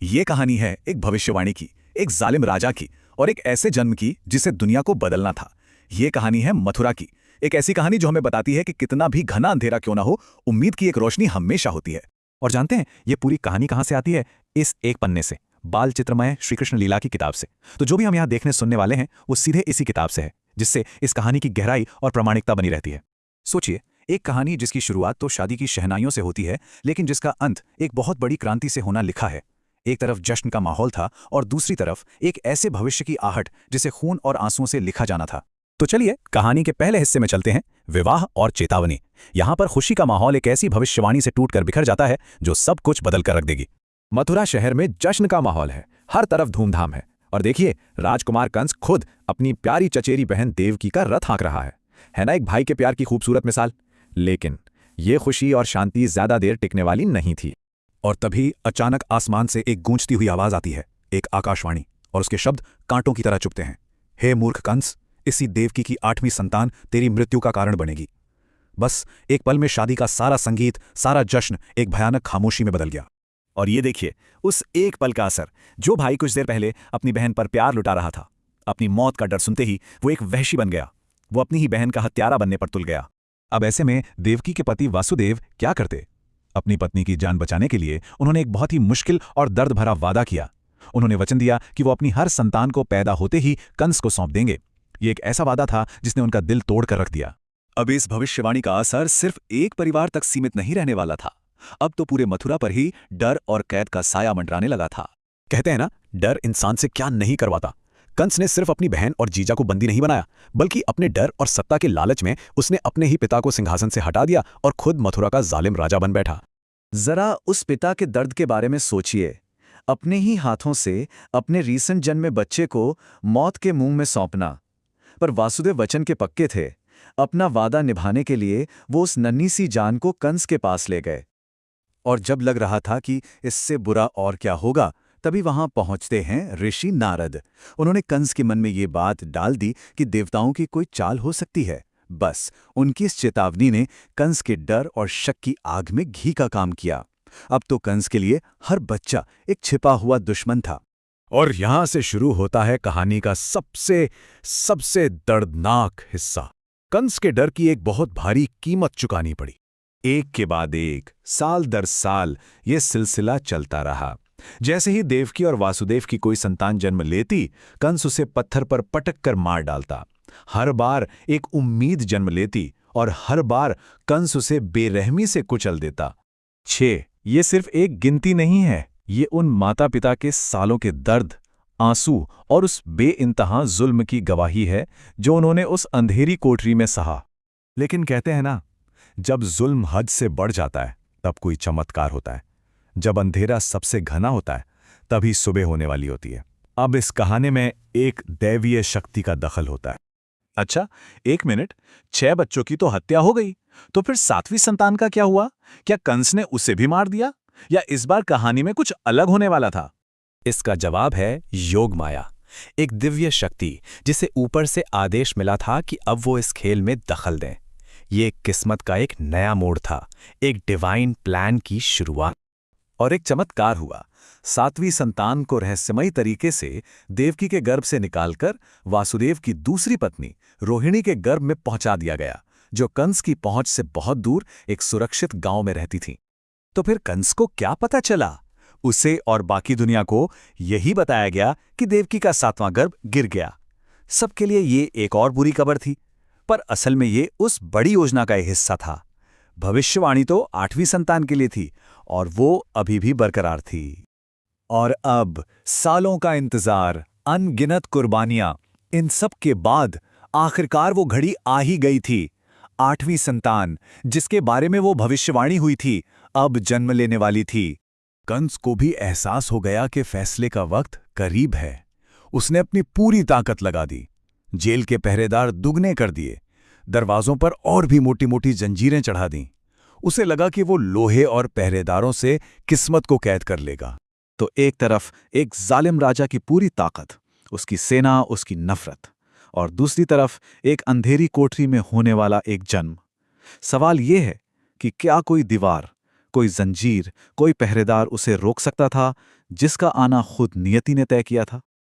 ये कहानी है एक भविष्यवाणी की, एक जालिम राजा की और एक ऐसे जन्म की जिसे दुनिया को बदलना था। ये कहानी है मथुरा की, एक ऐसी कहानी जो हमें बताती है कि कितना भी घना अंधेरा क्यों ना हो, उम्मीद की एक रोशनी हमेशा होती है। और जानते हैं ये पूरी कहानी कहां से आती है? इस एक पन्ने से, बाल चित्रमय श्री कृष्ण लीला की किताब से। तो जो भी हम यहाँ देखने सुनने वाले हैं वो सीधे इसी किताब से है, जिससे इस कहानी की गहराई और प्रामाणिकता बनी रहती है। सोचिए, एक कहानी जिसकी शुरुआत तो शादी की शहनाइयों से होती है, लेकिन जिसका अंत एक बहुत बड़ी क्रांति से होना लिखा है। एक तरफ जश्न का माहौल था और दूसरी तरफ एक ऐसे भविष्य की आहट जिसे खून और आंसुओं से लिखा जाना था। तो चलिए कहानी के पहले हिस्से में चलते हैं, विवाह और चेतावनी। यहाँ पर खुशी का माहौल एक ऐसी भविष्यवाणी से टूटकर बिखर जाता है जो सब कुछ बदल कर रख देगी। मथुरा शहर में जश्न का माहौल है, हर तरफ धूमधाम है। और देखिए, राजकुमार कंस खुद अपनी प्यारी चचेरी बहन देवकी का रथ हाँक रहा है ना, एक भाई के प्यार की खूबसूरत मिसाल। लेकिन ये खुशी और शांति ज्यादा देर टिकने वाली नहीं थी। और तभी अचानक आसमान से एक गूंजती हुई आवाज आती है, एक आकाशवाणी, और उसके शब्द कांटों की तरह चुभते हैं। हे मूर्ख कंस, इसी देवकी की 8वीं संतान तेरी मृत्यु का कारण बनेगी। बस एक पल में शादी का सारा संगीत, सारा जश्न एक भयानक खामोशी में बदल गया। और ये देखिए, उस एक पल का असर। जो भाई कुछ देर पहले अपनी बहन पर प्यार लुटा रहा था, अपनी मौत का डर सुनते ही वो एक वहशी बन गया। वो अपनी ही बहन का हत्यारा बनने पर तुल गया। अब ऐसे में देवकी के पति वासुदेव क्या करते? अपनी पत्नी की जान बचाने के लिए उन्होंने एक बहुत ही मुश्किल और दर्द भरा वादा किया। उन्होंने वचन दिया कि वो अपनी हर संतान को पैदा होते ही कंस को सौंप देंगे। ये एक ऐसा वादा था जिसने उनका दिल तोड़कर रख दिया। अब इस भविष्यवाणी का असर सिर्फ एक परिवार तक सीमित नहीं रहने वाला था। अब तो पूरे मथुरा पर ही डर और कैद का साया मंडराने लगा था। कहते हैं ना, डर इंसान से क्या नहीं करवाता। कंस ने सिर्फ अपनी बहन और जीजा को बंदी नहीं बनाया, बल्कि अपने डर और सत्ता के लालच में उसने अपने ही पिता को सिंहासन से हटा दिया और खुद मथुरा का जालिम राजा बन बैठा। जरा उस पिता के दर्द के बारे में सोचिए। अपने ही हाथों से अपने रीसेंट जन्मे बच्चे को मौत के मुंह में सौंपना। पर वासुदेव वचन के पक्के थे। अपना वादा निभाने के लिए वो उस नन्ही सी जान को कंस के पास ले गए। और जब लग रहा था कि इससे बुरा और क्या होगा, तभी वहां पहुंचते हैं ऋषि नारद। उन्होंने कंस के मन में ये बात डाल दी कि देवताओं की कोई चाल हो सकती है। बस उनकी इस चेतावनी ने कंस के डर और शक की आग में घी का काम किया। अब तो कंस के लिए हर बच्चा एक छिपा हुआ दुश्मन था। और यहां से शुरू होता है कहानी का सबसे दर्दनाक हिस्सा। कंस के डर की एक बहुत भारी कीमत चुकानी पड़ी। एक के बाद एक, साल दर साल ये सिलसिला चलता रहा। जैसे ही देवकी और वासुदेव की कोई संतान जन्म लेती, कंस उसे पत्थर पर पटक कर मार डालता। हर बार एक उम्मीद जन्म लेती और हर बार कंस उसे बेरहमी से कुचल देता। 6 ये सिर्फ एक गिनती नहीं है, ये उन माता पिता के सालों के दर्द, आंसू और उस बेइंतहा जुल्म की गवाही है जो उन्होंने उस अंधेरी कोठरी में सहा। लेकिन कहते हैं ना, जब जुल्म हद से बढ़ जाता है तब कोई चमत्कार होता है। जब अंधेरा सबसे घना होता है तभी सुबह होने वाली होती है। अब इस कहानी में एक दैवीय शक्ति का दखल होता है। अच्छा, 1 मिनट, 6 बच्चों की तो हत्या हो गई, तो फिर 7वीं संतान का क्या हुआ? क्या कंस ने उसे भी मार दिया, या इस बार कहानी में कुछ अलग होने वाला था? इसका जवाब है योग माया, एक दिव्य शक्ति जिसे ऊपर से आदेश मिला था कि अब वो इस खेल में दखल दें। ये किस्मत का एक नया मोड़ था, एक डिवाइन प्लान की शुरुआत। और एक चमत्कार हुआ। 7वीं संतान को रहस्यमयी तरीके से देवकी के गर्भ से निकालकर वासुदेव की दूसरी पत्नी रोहिणी के गर्भ में पहुंचा दिया गया, जो कंस की पहुंच से बहुत दूर एक सुरक्षित गांव में रहती थी। तो फिर कंस को क्या पता चला? उसे और बाकी दुनिया को यही बताया गया कि देवकी का 7वां गर्भ गिर गया। सबके लिए ये एक और बुरी खबर थी, पर असल में ये उस बड़ी योजना का एक हिस्सा था। भविष्यवाणी तो 8वीं संतान के लिए थी और वो अभी भी बरकरार थी। और अब सालों का इंतजार, अनगिनत कुर्बानियां, इन सब के बाद आखिरकार वो घड़ी आ ही गई थी। 8वीं संतान, जिसके बारे में वो भविष्यवाणी हुई थी, अब जन्म लेने वाली थी। कंस को भी एहसास हो गया कि फैसले का वक्त करीब है। उसने अपनी पूरी ताकत लगा दी। जेल के पहरेदार दुगने कर दिए, दरवाजों पर और भी मोटी मोटी जंजीरें चढ़ा दी। उसे लगा कि वो लोहे और पहरेदारों से किस्मत को कैद कर लेगा। तो एक तरफ एक जालिम राजा की पूरी ताकत, उसकी सेना, उसकी नफरत, और दूसरी तरफ एक अंधेरी कोठरी में होने वाला एक जन्म। सवाल यह है कि क्या कोई दीवार, कोई जंजीर, कोई पहरेदार उसे रोक सकता था, जिसका आना खुद नियति ने तय किया था?